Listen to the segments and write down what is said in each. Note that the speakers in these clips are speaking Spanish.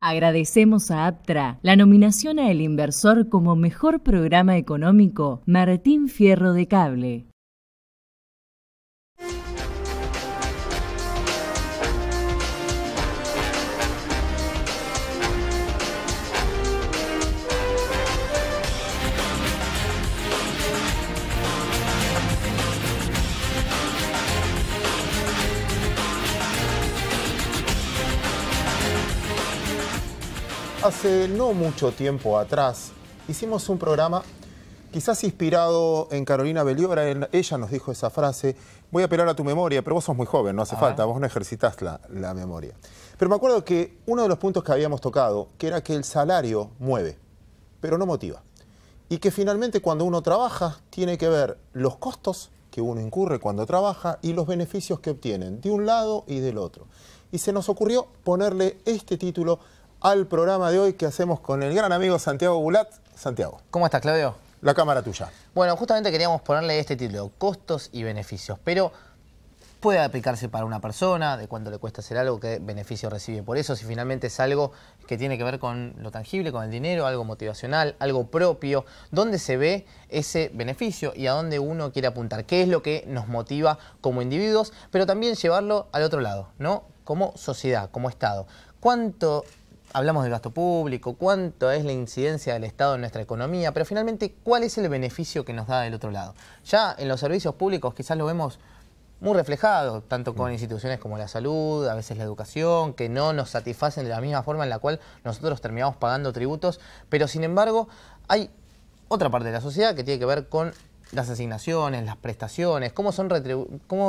Agradecemos a Aptra la nominación a El Inversor como Mejor Programa Económico Martín Fierro de Cable. Hace no mucho tiempo atrás hicimos un programa quizás inspirado en Carolina Belliora. Ella nos dijo esa frase: voy a apelar a tu memoria, pero vos sos muy joven, no hace falta, vos no ejercitás la memoria. Pero me acuerdo que uno de los puntos que habíamos tocado, que era que el salario mueve, pero no motiva. Y que finalmente cuando uno trabaja tiene que ver los costos que uno incurre cuando trabaja y los beneficios que obtienen de un lado y del otro. Y se nos ocurrió ponerle este título al programa de hoy que hacemos con el gran amigo Santiago Bulat. Santiago. ¿Cómo estás, Claudio? La cámara tuya. Bueno, justamente queríamos ponerle este título, costos y beneficios, pero puede aplicarse para una persona, de cuánto le cuesta hacer algo, qué beneficio recibe por eso, si finalmente es algo que tiene que ver con lo tangible, con el dinero, algo motivacional, algo propio, dónde se ve ese beneficio y a dónde uno quiere apuntar, qué es lo que nos motiva como individuos, pero también llevarlo al otro lado, ¿no? Como sociedad, como Estado. ¿Cuánto hablamos del gasto público, cuánto es la incidencia del Estado en nuestra economía, pero finalmente, ¿cuál es el beneficio que nos da del otro lado? Ya en los servicios públicos quizás lo vemos muy reflejado, tanto con instituciones como la salud, a veces la educación, que no nos satisfacen de la misma forma en la cual nosotros terminamos pagando tributos, pero sin embargo hay otra parte de la sociedad que tiene que ver con las asignaciones, las prestaciones, cómo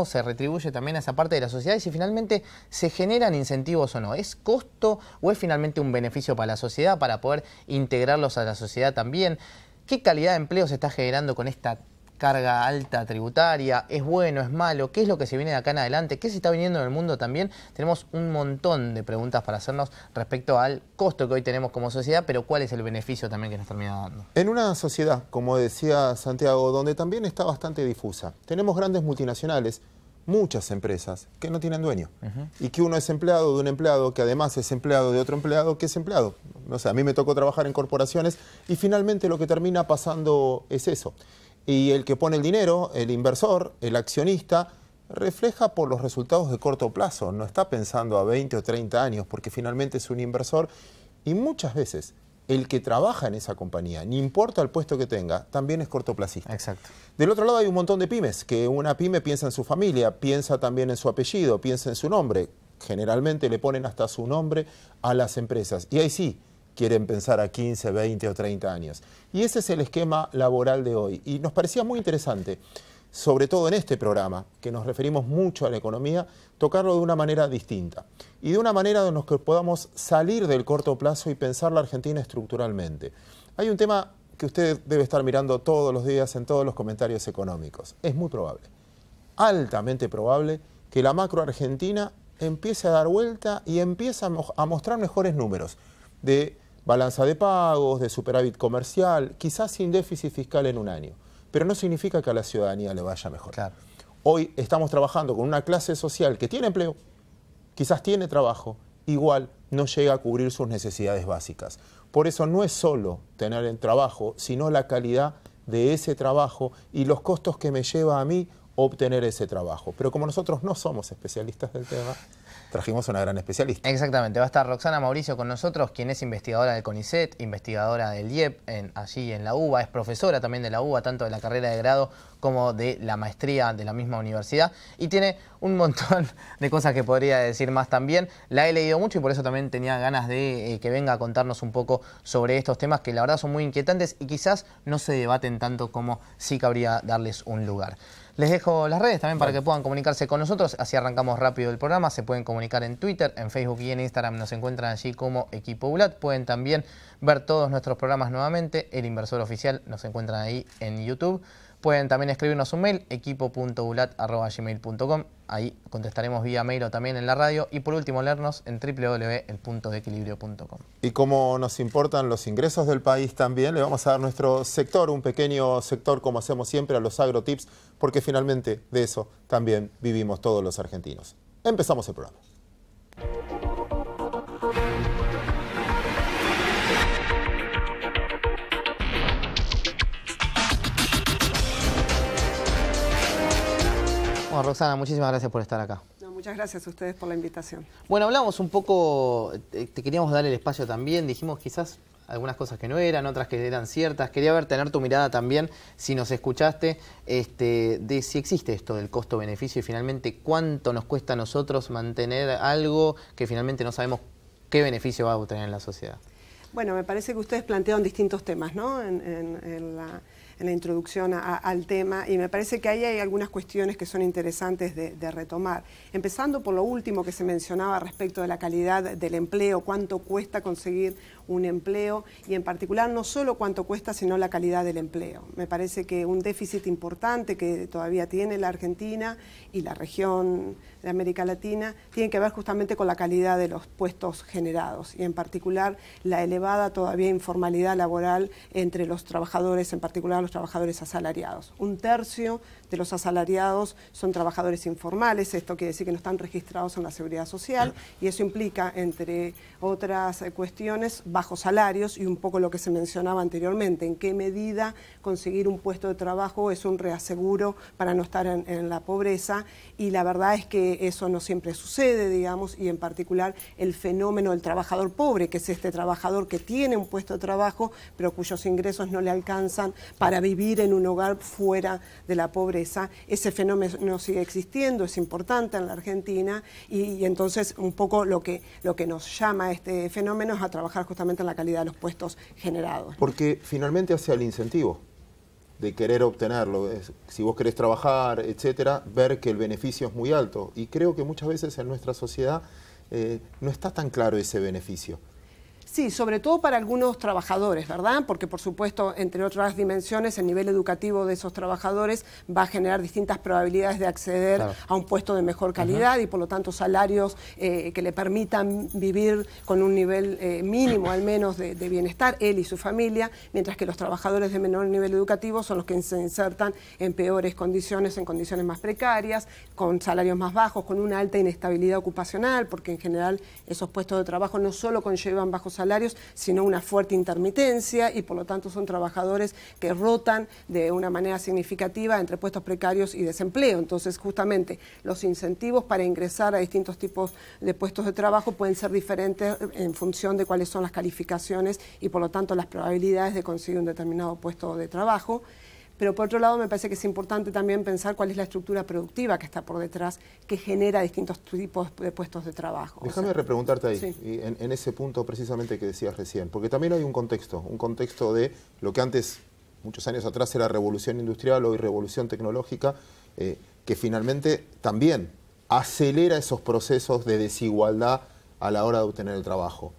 se retribuye también a esa parte de la sociedad y si finalmente se generan incentivos o no. ¿Es costo o es finalmente un beneficio para la sociedad para poder integrarlos a la sociedad también? ¿Qué calidad de empleo se está generando con esta carga alta tributaria? ¿Es bueno, es malo? ¿Qué es lo que se viene de acá en adelante? ¿Qué se está viniendo en el mundo también? Tenemos un montón de preguntas para hacernos respecto al costo que hoy tenemos como sociedad, pero ¿cuál es el beneficio también que nos termina dando? En una sociedad, como decía Santiago, donde también está bastante difusa, tenemos grandes multinacionales, muchas empresas que no tienen dueño. Y que uno es empleado de un empleado que además es empleado de otro empleado que es empleado. O sea, a mí me tocó trabajar en corporaciones y finalmente lo que termina pasando es eso. Y el que pone el dinero, el inversor, el accionista, refleja por los resultados de corto plazo. No está pensando a 20 o 30 años porque finalmente es un inversor. Y muchas veces el que trabaja en esa compañía, ni importa el puesto que tenga, también es cortoplacista. Exacto. Del otro lado hay un montón de pymes, que una pyme piensa en su familia, piensa también en su apellido, piensa en su nombre. Generalmente le ponen hasta su nombre a las empresas. Y ahí sí quieren pensar a 15, 20 o 30 años. Y ese es el esquema laboral de hoy. Y nos parecía muy interesante, sobre todo en este programa, que nos referimos mucho a la economía, tocarlo de una manera distinta. Y de una manera en la que podamos salir del corto plazo y pensar la Argentina estructuralmente. Hay un tema que usted debe estar mirando todos los días en todos los comentarios económicos. Es muy probable, altamente probable, que la macro argentina empiece a dar vuelta y empiece a mostrar mejores números de balanza de pagos, de superávit comercial, quizás sin déficit fiscal en un año. Pero no significa que a la ciudadanía le vaya mejor. Claro. Hoy estamos trabajando con una clase social que tiene empleo, quizás tiene trabajo, igual no llega a cubrir sus necesidades básicas. Por eso no es solo tener el trabajo, sino la calidad de ese trabajo y los costos que me lleva a mí obtener ese trabajo. Pero como nosotros no somos especialistas del tema, trajimos a una gran especialista. Exactamente, va a estar Roxana Mauricio con nosotros, quien es investigadora del CONICET, investigadora del IEP, allí en la UBA, es profesora también de la UBA, tanto de la carrera de grado como de la maestría de la misma universidad, y tiene un montón de cosas que podría decir más también. La he leído mucho y por eso también tenía ganas de que venga a contarnos un poco sobre estos temas que la verdad son muy inquietantes y quizás no se debaten tanto como sí cabría darles un lugar. Les dejo las redes también para que puedan comunicarse con nosotros, así arrancamos rápido el programa. Se pueden comunicar en Twitter, en Facebook y en Instagram, nos encuentran allí como Equipo Bulat. Pueden también ver todos nuestros programas nuevamente, El Inversor Oficial, nos encuentran ahí en YouTube. Pueden también escribirnos un mail, equipo.bulat@gmail.com. Ahí contestaremos vía mail o también en la radio. Y por último, leernos en www.elpuntodeequilibrio.com. Y como nos importan los ingresos del país también, le vamos a dar nuestro sector, un pequeño sector como hacemos siempre a los agrotips, porque finalmente de eso también vivimos todos los argentinos. Empezamos el programa. Bueno, Roxana, muchísimas gracias por estar acá. No, muchas gracias a ustedes por la invitación. Bueno, hablamos un poco, te queríamos dar el espacio también, dijimos quizás algunas cosas que no eran, otras que eran ciertas. Quería tener tu mirada también, si nos escuchaste, de si existe esto del costo-beneficio y finalmente cuánto nos cuesta a nosotros mantener algo que finalmente no sabemos qué beneficio va a obtener en la sociedad. Bueno, me parece que ustedes plantearon distintos temas, ¿no? En la introducción al tema, y me parece que ahí hay algunas cuestiones que son interesantes de retomar. Empezando por lo último que se mencionaba respecto de la calidad del empleo, cuánto cuesta conseguir un empleo, y en particular no solo cuánto cuesta, sino la calidad del empleo. Me parece que un déficit importante que todavía tiene la Argentina y la región de América Latina tiene que ver justamente con la calidad de los puestos generados, y en particular la elevada todavía informalidad laboral entre los trabajadores, en particular los trabajadores asalariados. Un tercio de los asalariados son trabajadores informales, esto quiere decir que no están registrados en la Seguridad Social, y eso implica, entre otras cuestiones, bajos salarios y un poco lo que se mencionaba anteriormente, en qué medida conseguir un puesto de trabajo es un reaseguro para no estar en la pobreza, y la verdad es que eso no siempre sucede, digamos, y en particular el fenómeno del trabajador pobre, que es este trabajador que tiene un puesto de trabajo, pero cuyos ingresos no le alcanzan para vivir en un hogar fuera de la pobreza. Ese fenómeno sigue existiendo, es importante en la Argentina, y entonces un poco lo que nos llama a este fenómeno es a trabajar justamente en la calidad de los puestos generados. Porque finalmente hace al incentivo de querer obtenerlo. Si vos querés trabajar, etcétera, ver que el beneficio es muy alto. Y creo que muchas veces en nuestra sociedad no está tan claro ese beneficio. Sí, sobre todo para algunos trabajadores, ¿verdad? Porque, por supuesto, entre otras dimensiones, el nivel educativo de esos trabajadores va a generar distintas probabilidades de acceder a un puesto de mejor calidad y, por lo tanto, salarios que le permitan vivir con un nivel mínimo, al menos, de bienestar, él y su familia, mientras que los trabajadores de menor nivel educativo son los que se insertan en peores condiciones, en condiciones más precarias, con salarios más bajos, con una alta inestabilidad ocupacional, porque, en general, esos puestos de trabajo no solo conllevan bajos salarios, sino una fuerte intermitencia, y por lo tanto son trabajadores que rotan de una manera significativa entre puestos precarios y desempleo. Entonces, justamente, los incentivos para ingresar a distintos tipos de puestos de trabajo pueden ser diferentes en función de cuáles son las calificaciones y, por lo tanto, las probabilidades de conseguir un determinado puesto de trabajo. Pero por otro lado me parece que es importante también pensar cuál es la estructura productiva que está por detrás, que genera distintos tipos de puestos de trabajo. Déjame repreguntarte ahí, sí, en ese punto precisamente que decías recién, porque también hay un contexto de lo que antes, muchos años atrás, era revolución industrial, hoy revolución tecnológica, que finalmente también acelera esos procesos de desigualdad a la hora de obtener el trabajo.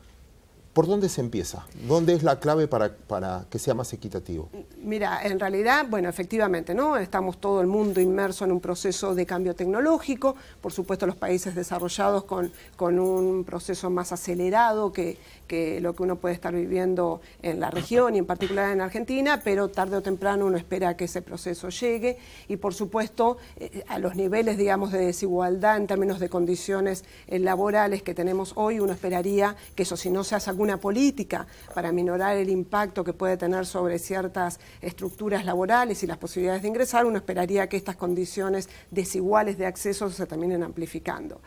¿Por dónde se empieza? ¿Dónde es la clave para que sea más equitativo? Mira, en realidad, bueno, efectivamente, ¿no? Estamos todo el mundo inmerso en un proceso de cambio tecnológico, por supuesto los países desarrollados con un proceso más acelerado que lo que uno puede estar viviendo en la región y en particular en Argentina, pero tarde o temprano uno espera que ese proceso llegue, y por supuesto a los niveles, digamos, de desigualdad en términos de condiciones laborales que tenemos hoy, uno esperaría que eso, si no se hace alguna política para minorar el impacto que puede tener sobre ciertas estructuras laborales y las posibilidades de ingresar, uno esperaría que estas condiciones desiguales de acceso se terminen amplificando.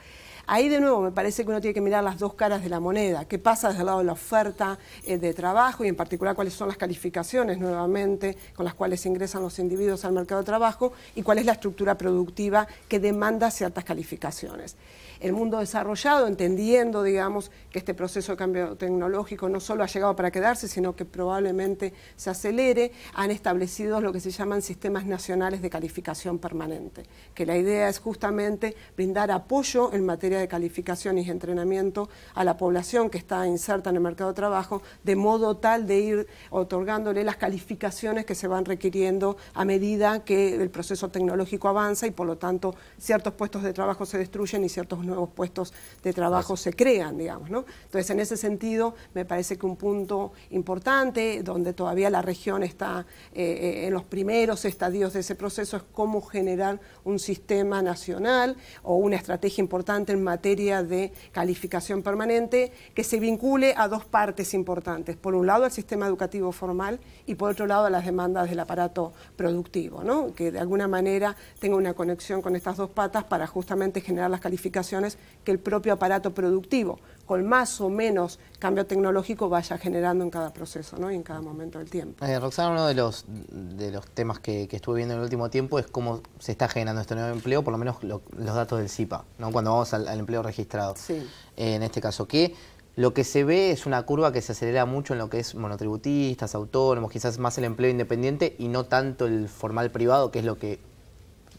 Ahí de nuevo me parece que uno tiene que mirar las dos caras de la moneda, qué pasa desde el lado de la oferta de trabajo y en particular cuáles son las calificaciones nuevamente con las cuales ingresan los individuos al mercado de trabajo y cuál es la estructura productiva que demanda ciertas calificaciones. El mundo desarrollado, entendiendo, digamos, que este proceso de cambio tecnológico no solo ha llegado para quedarse, sino que probablemente se acelere, han establecido lo que se llaman sistemas nacionales de calificación permanente, que la idea es justamente brindar apoyo en materia de calificación y entrenamiento a la población que está inserta en el mercado de trabajo, de modo tal de ir otorgándole las calificaciones que se van requiriendo a medida que el proceso tecnológico avanza y por lo tanto ciertos puestos de trabajo se destruyen y ciertos nuevos puestos de trabajo se crean, digamos, ¿no? Entonces, en ese sentido, me parece que un punto importante, donde todavía la región está en los primeros estadios de ese proceso, es cómo generar un sistema nacional o una estrategia importante en materia de calificación permanente que se vincule a dos partes importantes. Por un lado, al sistema educativo formal y por otro lado, a las demandas del aparato productivo, ¿no? Que de alguna manera tenga una conexión con estas dos patas para justamente generar las calificaciones que el propio aparato productivo, con más o menos cambio tecnológico, vaya generando en cada proceso, ¿no? Y en cada momento del tiempo. Roxana, uno de los temas que estuve viendo en el último tiempo es cómo se está generando este nuevo empleo, por lo menos los datos del CIPA, ¿no? Cuando vamos al empleo registrado. Sí. En este caso, que lo que se ve es una curva que se acelera mucho en lo que es monotributistas, autónomos, quizás más el empleo independiente y no tanto el formal privado, que es lo que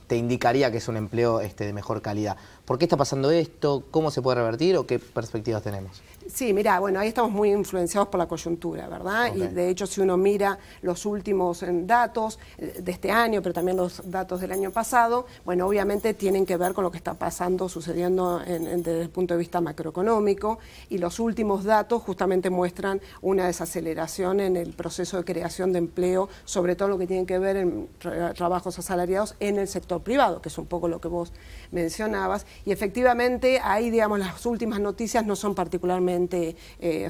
te indicaría que es un empleo de mejor calidad. ¿Por qué está pasando esto? ¿Cómo se puede revertir o qué perspectivas tenemos? Sí, mira, bueno, ahí estamos muy influenciados por la coyuntura, ¿verdad? Okay. Y de hecho, si uno mira los últimos datos de este año, pero también los datos del año pasado, bueno, obviamente tienen que ver con lo que está pasando, sucediendo desde el punto de vista macroeconómico, y los últimos datos justamente muestran una desaceleración en el proceso de creación de empleo, sobre todo lo que tiene que ver en trabajos asalariados en el sector privado, que es un poco lo que vos mencionabas, y efectivamente ahí, digamos, las últimas noticias no son particularmente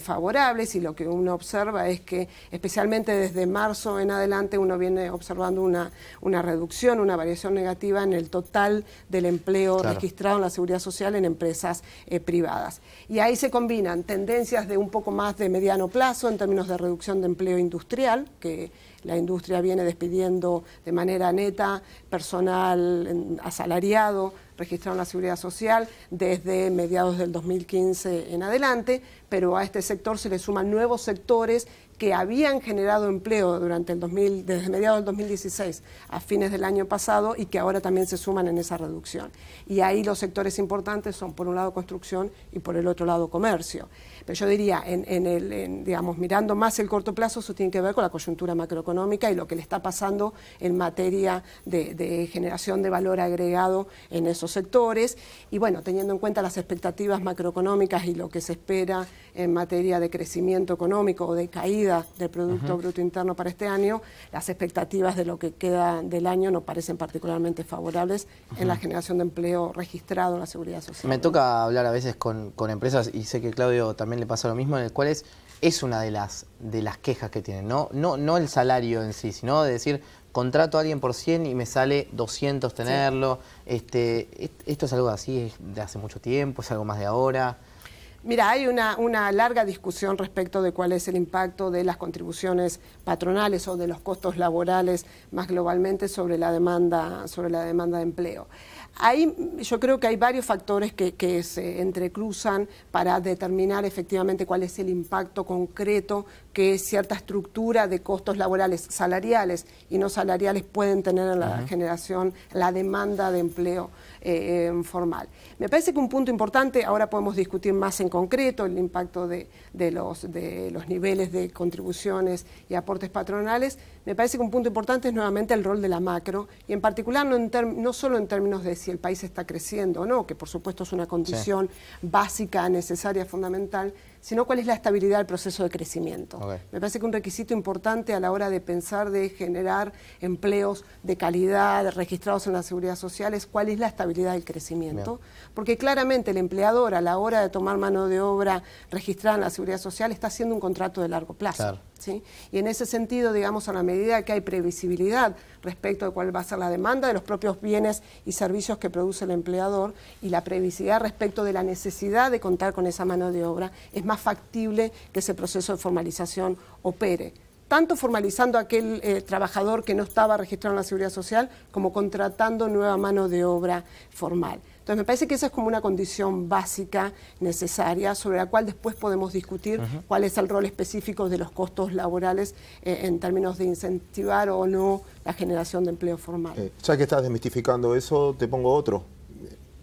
favorables, y lo que uno observa es que especialmente desde marzo en adelante uno viene observando una reducción, una variación negativa en el total del empleo registrado en la Seguridad Social en empresas privadas. Y ahí se combinan tendencias de un poco más de mediano plazo en términos de reducción de empleo industrial, que la industria viene despidiendo de manera neta personal asalariado registrado en la Seguridad Social desde mediados del 2015 en adelante, pero a este sector se le suman nuevos sectores que habían generado empleo desde mediados del 2016 a fines del año pasado y que ahora también se suman en esa reducción. Y ahí los sectores importantes son, por un lado, construcción y por el otro lado, comercio. Pero yo diría, digamos, mirando más el corto plazo, eso tiene que ver con la coyuntura macroeconómica y lo que le está pasando en materia de generación de valor agregado en esos sectores. Y bueno, teniendo en cuenta las expectativas macroeconómicas y lo que se espera en materia de crecimiento económico o de caída del Producto Bruto Interno para este año, las expectativas de lo que queda del año no parecen particularmente favorables en la generación de empleo registrado en la Seguridad Social. Me toca hablar a veces con empresas, y sé que Claudio también le pasa lo mismo, en el cual es una de las quejas que tienen, no el salario en sí, sino de decir, contrato a alguien por 100 y me sale 200 tenerlo. Sí. ¿Esto es algo así de hace mucho tiempo? ¿Es algo más de ahora? Mira, hay una larga discusión respecto de cuál es el impacto de las contribuciones patronales o de los costos laborales más globalmente sobre la demanda de empleo. Ahí yo creo que hay varios factores que se entrecruzan para determinar efectivamente cuál es el impacto concreto que cierta estructura de costos laborales salariales y no salariales pueden tener en la generación, la demanda de empleo formal. Me parece que un punto importante, ahora podemos discutir más en concreto el impacto de los niveles de contribuciones y aportes patronales. Me parece que un punto importante es nuevamente el rol de la macro, y en particular no solo en términos de si el país está creciendo o no, que por supuesto es una condición básica, necesaria, fundamental, sino cuál es la estabilidad del proceso de crecimiento. Okay. Me parece que un requisito importante a la hora de pensar de generar empleos de calidad registrados en la Seguridad Social es cuál es la estabilidad del crecimiento. Bien. Porque claramente el empleador a la hora de tomar mano de obra registrada en la Seguridad Social está haciendo un contrato de largo plazo. Claro. ¿Sí? Y en ese sentido, digamos, a la medida que hay previsibilidad respecto de cuál va a ser la demanda de los propios bienes y servicios que produce el empleador y la previsibilidad respecto de la necesidad de contar con esa mano de obra, es más factible que ese proceso de formalización opere. Tanto formalizando a aquel trabajador que no estaba registrado en la Seguridad Social como contratando nueva mano de obra formal. Entonces me parece que esa es como una condición básica, necesaria, sobre la cual después podemos discutir cuál es el rol específico de los costos laborales en términos de incentivar o no la generación de empleo formal. Ya que estás desmistificando eso, te pongo otro.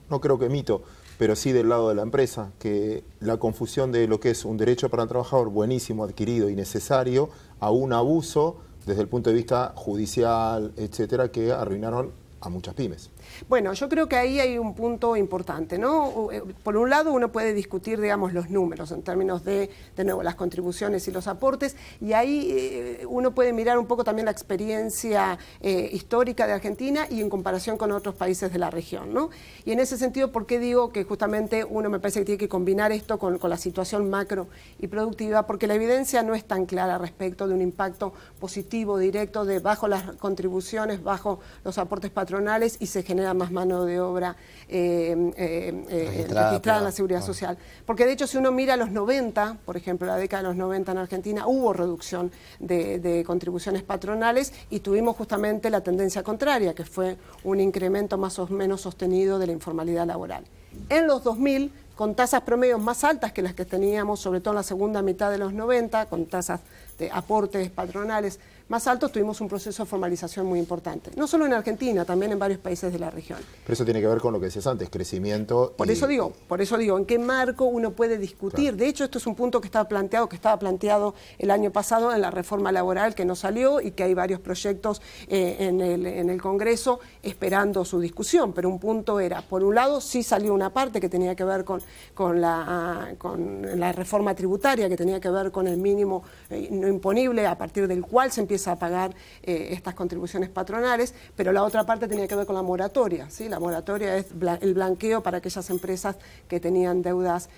No creo que mito, pero sí del lado de la empresa, que la confusión de lo que es un derecho para el trabajador buenísimo, adquirido y necesario, a un abuso desde el punto de vista judicial, etcétera, que arruinaron a muchas pymes. Bueno, yo creo que ahí hay un punto importante, ¿no? Por un lado, uno puede discutir, digamos, los números en términos de nuevo, las contribuciones y los aportes, y ahí uno puede mirar un poco también la experiencia histórica de Argentina y en comparación con otros países de la región, ¿no? Y en ese sentido, ¿por qué digo que justamente uno me parece que tiene que combinar esto con la situación macro y productiva? Porque la evidencia no es tan clara respecto de un impacto positivo, directo, de bajo las contribuciones, bajo los aportes patronales, y se genera más mano de obra registrada en la Seguridad Social. Porque de hecho, si uno mira los 90, por ejemplo, la década de los 90 en Argentina, hubo reducción de contribuciones patronales y tuvimos justamente la tendencia contraria, que fue un incremento más o menos sostenido de la informalidad laboral. En los 2000, con tasas promedios más altas que las que teníamos, sobre todo en la segunda mitad de los 90, con tasas de aportes patronales más altos, tuvimos un proceso de formalización muy importante. No solo en Argentina, también en varios países de la región. Pero eso tiene que ver con lo que decías antes, crecimiento. Por eso digo, ¿en qué marco uno puede discutir? Claro. De hecho, esto es un punto que estaba planteado el año pasado en la reforma laboral que no salió y que hay varios proyectos en el Congreso esperando su discusión. Pero un punto era, por un lado, sí salió una parte que tenía que ver con la reforma tributaria, que tenía que ver con el mínimo no imponible a partir del cual se empieza a pagar estas contribuciones patronales, pero la otra parte tenía que ver con la moratoria, ¿sí? La moratoria es el blanqueo para aquellas empresas que tenían deudas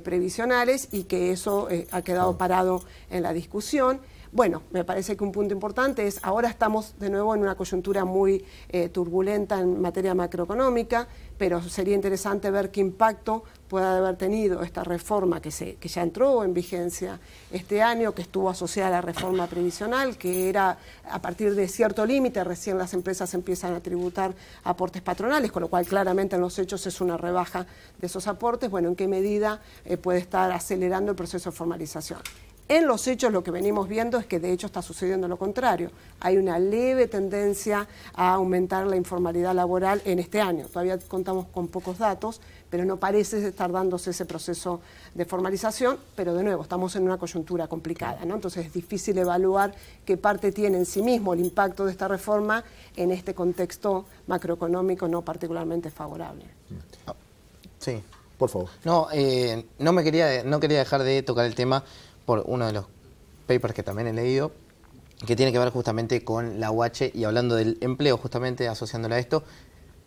previsionales y que eso ha quedado parado en la discusión. Bueno, me parece que un punto importante es, ahora estamos de nuevo en una coyuntura muy turbulenta en materia macroeconómica, pero sería interesante ver qué impacto puede haber tenido esta reforma que ya entró en vigencia este año, que estuvo asociada a la reforma previsional, que era a partir de cierto límite, recién las empresas empiezan a tributar aportes patronales, con lo cual claramente en los hechos es una rebaja de esos aportes. Bueno, ¿en qué medida puede estar acelerando el proceso de formalización? En los hechos lo que venimos viendo es que de hecho está sucediendo lo contrario. Hay una leve tendencia a aumentar la informalidad laboral en este año. Todavía contamos con pocos datos, pero no parece estar dándose ese proceso de formalización, pero de nuevo estamos en una coyuntura complicada, ¿no? Entonces es difícil evaluar qué parte tiene en sí mismo el impacto de esta reforma en este contexto macroeconómico no particularmente favorable. Sí. Por favor. No quería dejar de tocar el tema por uno de los papers que también he leído, que tiene que ver justamente con la UH y hablando del empleo, justamente asociándolo a esto,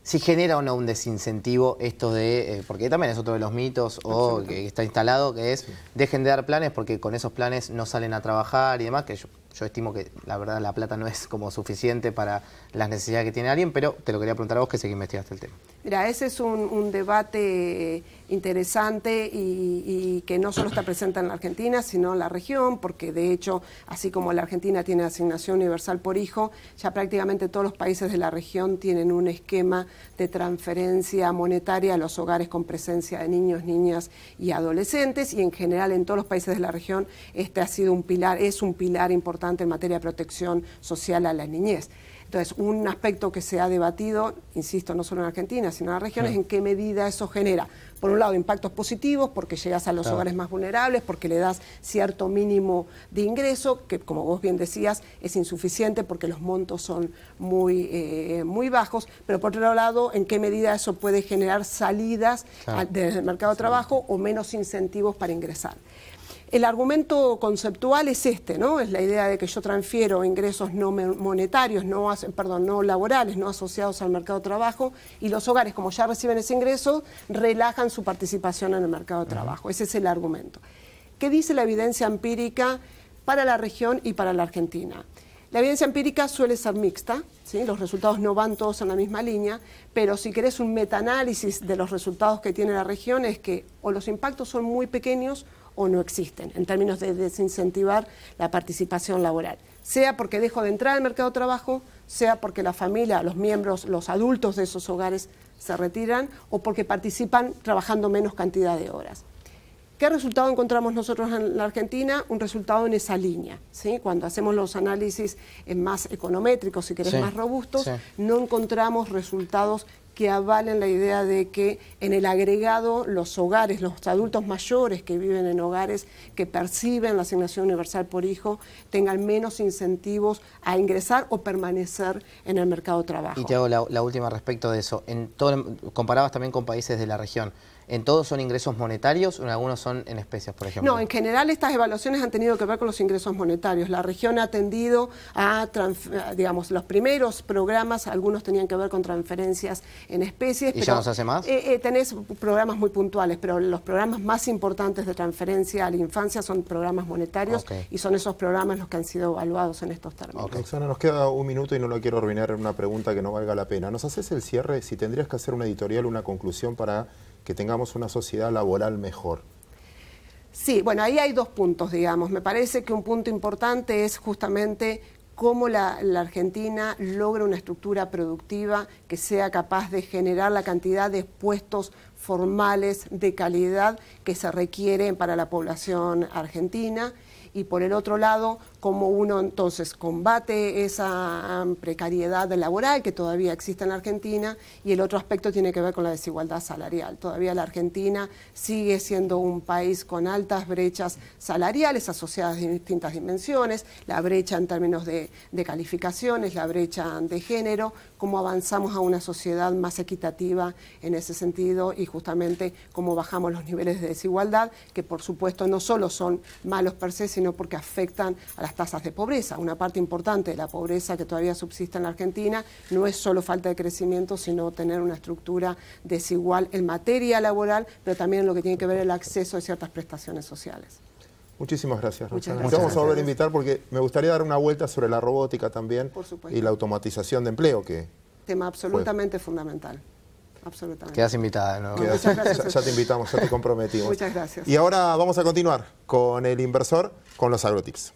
si genera o no un desincentivo esto de, porque también es otro de los mitos o que está instalado, que es dejen de dar planes porque con esos planes no salen a trabajar y demás, que yo estimo que la verdad la plata no es como suficiente para las necesidades que tiene alguien, pero te lo quería preguntar a vos que sé que investigaste el tema. Mira, ese es un debate interesante y que no solo está presente en la Argentina, sino en la región, porque de hecho, así como la Argentina tiene asignación universal por hijo, ya prácticamente todos los países de la región tienen un esquema de transferencia monetaria a los hogares con presencia de niños, niñas y adolescentes, y en general en todos los países de la región este ha sido es un pilar importante en materia de protección social a la niñez. Entonces, un aspecto que se ha debatido, insisto, no solo en Argentina, sino en la región, es en qué medida eso genera, por un lado, impactos positivos, porque llegas a los hogares más vulnerables, porque le das cierto mínimo de ingreso, que como vos bien decías, es insuficiente porque los montos son muy bajos, pero por otro lado, en qué medida eso puede generar salidas desde el mercado de trabajo o menos incentivos para ingresar. El argumento conceptual es este, ¿no? Es la idea de que yo transfiero ingresos no monetarios, no laborales, no asociados al mercado de trabajo, y los hogares, como ya reciben ese ingreso, relajan su participación en el mercado de trabajo. Ese es el argumento. ¿Qué dice la evidencia empírica para la región y para la Argentina? La evidencia empírica suele ser mixta, ¿sí? Los resultados no van todos en la misma línea, pero si querés un metaanálisis de los resultados que tiene la región es que o los impactos son muy pequeños o no existen, en términos de desincentivar la participación laboral. Sea porque dejo de entrar al mercado de trabajo, sea porque la familia, los miembros, los adultos de esos hogares se retiran, o porque participan trabajando menos cantidad de horas. ¿Qué resultado encontramos nosotros en la Argentina? Un resultado en esa línea, ¿sí? Cuando hacemos los análisis más econométricos, si querés, más robustos, no encontramos resultados que avalen la idea de que en el agregado los hogares, los adultos mayores que viven en hogares que perciben la asignación universal por hijo, tengan menos incentivos a ingresar o permanecer en el mercado de trabajo. Y te hago la última respecto de eso. Comparabas también con países de la región. ¿En todos son ingresos monetarios o en algunos son en especies, por ejemplo? No, en general estas evaluaciones han tenido que ver con los ingresos monetarios. La región ha tendido a, digamos, los primeros programas, algunos tenían que ver con transferencias en especies. ¿Y ya no se hace más? Tenés programas muy puntuales, pero los programas más importantes de transferencia a la infancia son programas monetarios y son esos programas los que han sido evaluados en estos términos. Roxana, nos queda un minuto y no lo quiero arruinar en una pregunta que no valga la pena. ¿Nos haces el cierre? Si tendrías que hacer una editorial, una conclusión para que tengamos una sociedad laboral mejor. Sí, bueno, ahí hay dos puntos, digamos. Me parece que un punto importante es justamente cómo la Argentina logra una estructura productiva que sea capaz de generar la cantidad de puestos formales de calidad que se requieren para la población argentina. Y por el otro lado, cómo uno entonces combate esa precariedad laboral que todavía existe en la Argentina, y el otro aspecto tiene que ver con la desigualdad salarial. Todavía la Argentina sigue siendo un país con altas brechas salariales asociadas a distintas dimensiones, la brecha en términos de calificaciones, la brecha de género, cómo avanzamos a una sociedad más equitativa en ese sentido y justamente cómo bajamos los niveles de desigualdad, que por supuesto no solo son malos per se, sino porque afectan a las tasas de pobreza. Una parte importante de la pobreza que todavía subsiste en la Argentina no es solo falta de crecimiento, sino tener una estructura desigual en materia laboral, pero también en lo que tiene que ver el acceso a ciertas prestaciones sociales. Muchísimas gracias, Roxana. Muchas Te vamos gracias. a volver a invitar porque me gustaría dar una vuelta sobre la robótica también Por y la automatización de empleo. Tema absolutamente fundamental. Absolutamente. Quedas invitada, ¿no? Muchas gracias. Ya te invitamos, ya te comprometimos. Muchas gracias. Y ahora vamos a continuar con el inversor, con los agrotips.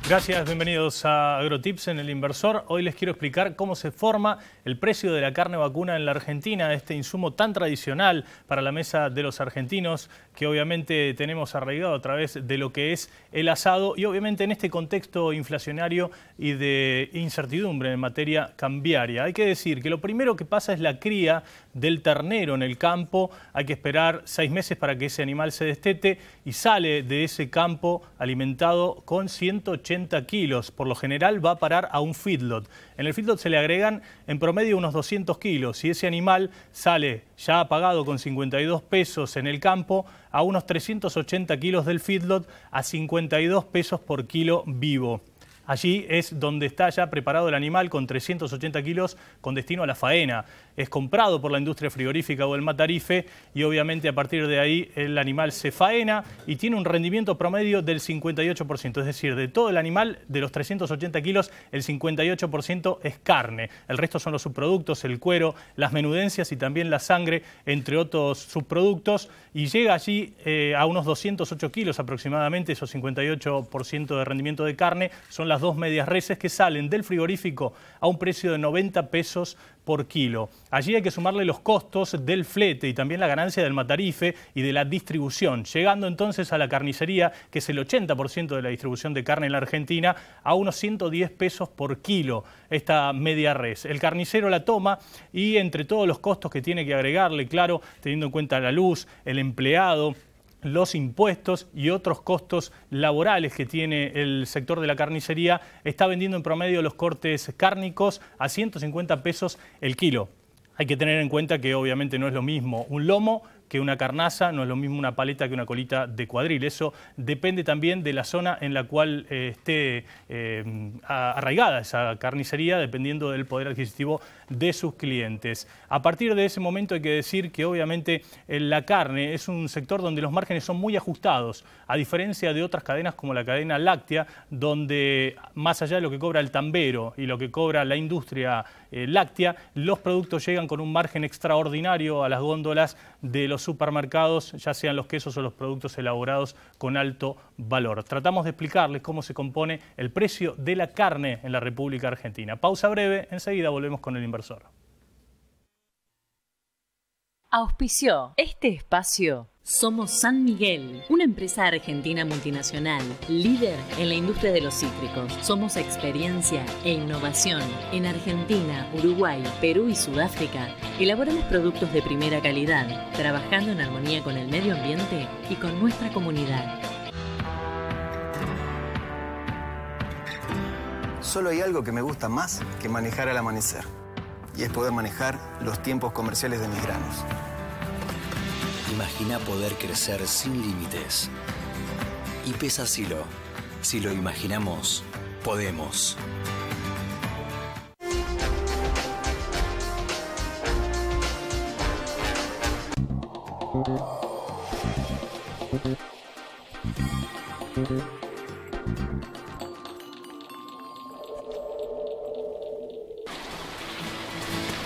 Gracias, bienvenidos a AgroTips en El Inversor. Hoy les quiero explicar cómo se forma el precio de la carne vacuna en la Argentina, este insumo tan tradicional para la mesa de los argentinos, que obviamente tenemos arraigado a través de lo que es el asado y obviamente en este contexto inflacionario y de incertidumbre en materia cambiaria. Hay que decir que lo primero que pasa es la cría del ternero en el campo. Hay que esperar 6 meses para que ese animal se destete y sale de ese campo alimentado con 180 kilos. Por lo general va a parar a un feedlot. En el feedlot se le agregan en promedio unos 200 kilos. Si ese animal sale ya pagado con 52 pesos en el campo, a unos 380 kilos del feedlot a 52 pesos por kilo vivo. Allí es donde está ya preparado el animal con 380 kilos con destino a la faena. Es comprado por la industria frigorífica o el matarife y obviamente a partir de ahí el animal se faena y tiene un rendimiento promedio del 58%. Es decir, de todo el animal, de los 380 kilos, el 58% es carne. El resto son los subproductos, el cuero, las menudencias y también la sangre, entre otros subproductos. Y llega allí a unos 208 kilos aproximadamente, esos 58% de rendimiento de carne. Son las 2 medias reses que salen del frigorífico a un precio de 90 pesos por kilo. Allí hay que sumarle los costos del flete y también la ganancia del matarife y de la distribución, llegando entonces a la carnicería, que es el 80% de la distribución de carne en la Argentina, a unos 110 pesos por kilo, esta media res. El carnicero la toma y entre todos los costos que tiene que agregarle, claro, teniendo en cuenta la luz, el empleado, los impuestos y otros costos laborales que tiene el sector de la carnicería, está vendiendo en promedio los cortes cárnicos a 150 pesos el kilo. Hay que tener en cuenta que obviamente no es lo mismo un lomo que una carnaza, no es lo mismo una paleta que una colita de cuadril. Eso depende también de la zona en la cual esté arraigada esa carnicería, dependiendo del poder adquisitivo de sus clientes. A partir de ese momento hay que decir que obviamente la carne es un sector donde los márgenes son muy ajustados, a diferencia de otras cadenas como la cadena láctea, donde más allá de lo que cobra el tambero y lo que cobra la industria láctea. Los productos llegan con un margen extraordinario a las góndolas de los supermercados, ya sean los quesos o los productos elaborados con alto valor. Tratamos de explicarles cómo se compone el precio de la carne en la República Argentina. Pausa breve, enseguida volvemos con El Inversor. Auspició este espacio. Somos San Miguel, una empresa argentina multinacional, líder en la industria de los cítricos. Somos experiencia e innovación. En Argentina, Uruguay, Perú y Sudáfrica, elaboramos productos de primera calidad, trabajando en armonía con el medio ambiente y con nuestra comunidad. Solo hay algo que me gusta más que manejar al amanecer, y es poder manejar los tiempos comerciales de mis granos. Imagina poder crecer sin límites. Y pesa Silo. Si lo imaginamos, podemos.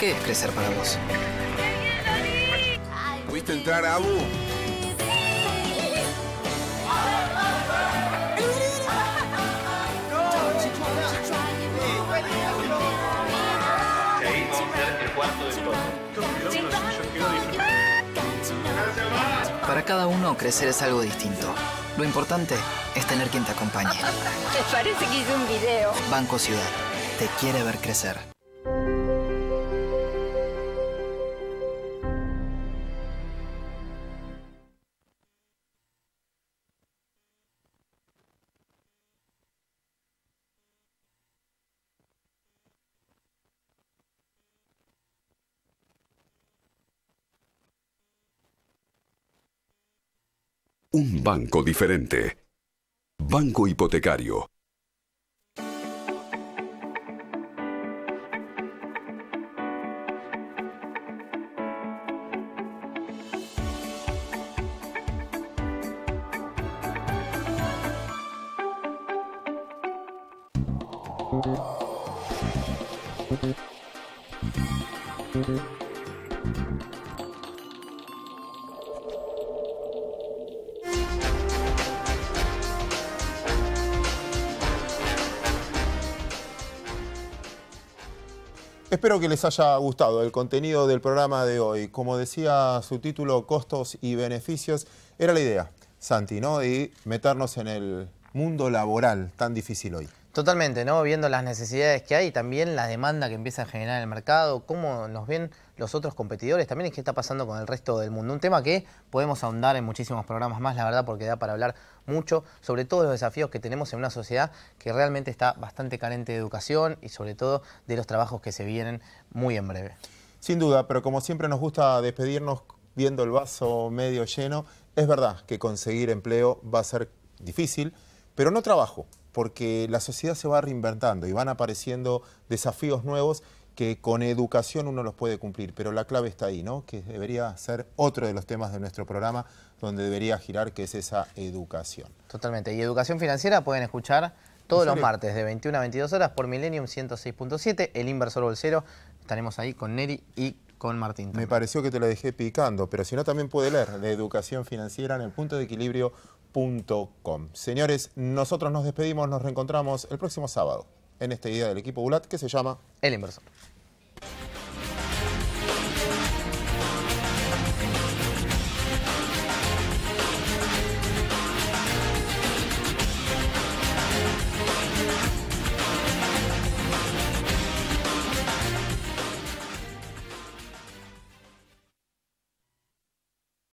¿Qué es crecer para vos? ¿Pudiste entrar, Abu? Para cada uno, crecer es algo distinto. Lo importante es tener quien te acompañe. Me parece que hice un video. Banco Ciudad. Te quiere ver crecer. Un banco diferente. Banco Hipotecario. Espero que les haya gustado el contenido del programa de hoy. Como decía su título, costos y beneficios, era la idea, Santi, ¿no? De meternos en el mundo laboral tan difícil hoy. Totalmente, ¿no? Viendo las necesidades que hay y también la demanda que empieza a generar el mercado, cómo nos ven los otros competidores, también es qué está pasando con el resto del mundo. Un tema que podemos ahondar en muchísimos programas más, la verdad, porque da para hablar mucho sobre todos los desafíos que tenemos en una sociedad que realmente está bastante carente de educación y sobre todo de los trabajos que se vienen muy en breve. Sin duda, pero como siempre nos gusta despedirnos viendo el vaso medio lleno, es verdad que conseguir empleo va a ser difícil, pero no trabajo, porque la sociedad se va reinventando y van apareciendo desafíos nuevos que con educación uno los puede cumplir, pero la clave está ahí, ¿no? Que debería ser otro de los temas de nuestro programa donde debería girar, que es esa educación. Totalmente. Y Educación Financiera pueden escuchar todos los martes de 21 a 22 horas por Millennium 106.7, El Inversor Bolsero. Estaremos ahí con Neri y con Martín también. Me pareció que te lo dejé picando, pero si no también puede leer de Educación Financiera en el puntodeequilibrio.com. Señores, nosotros nos despedimos, nos reencontramos el próximo sábado en esta idea del equipo Bulat que se llama El Inversor.